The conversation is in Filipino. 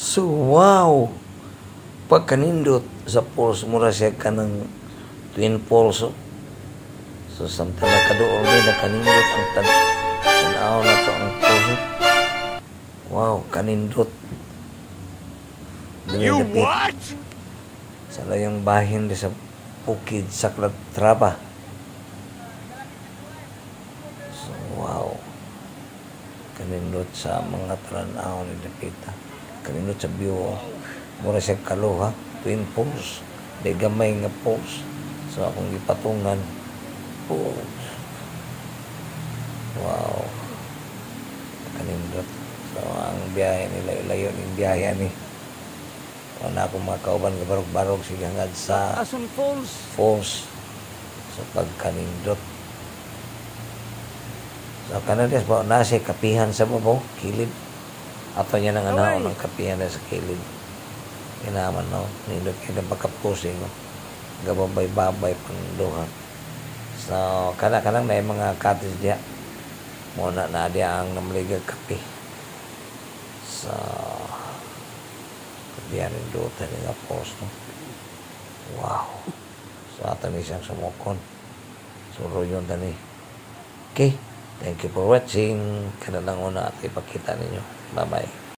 So, wow! Pagkanindot sa falls, mura siya ka ng twin falls. So, samtala kadoon din na kanindot ang tanaw na to ang puso. Wow, kanindot. You Dinilapit. what? Sa layang bahin di sa Bukid Sakrat Traba. So, wow. Kanindot sa mga tranaw ni Dapita. Kanindot sa view. Mura siya kaluha. Twin falls. Di gamay nga falls. So, akong ipatungan. Falls. Wow. Kanindot. So, ang biyahe nila, layo ng biyahe ni. Wala akong mga kauban, barog-barog sige hangad sa Asun Falls. falls. So, pagkanindot. So, kanades ba, nasa kapihan sa babaw, kilid. Ato niya nang anaw ng kapihan na sa kilid. Inaman, no? Nindot kayo na pagkapusing, no? Gababay-babay pang duha. So, kanang na yung mga cottage diya. Muna na diya ang namaligag kapi. So, kapihan yung duta nila post, no? Wow. So, ato ni siyang sumukon. Suro yun tani. Okay. Thank you for watching. Kanang una at ipakita ninyo. Bye-bye.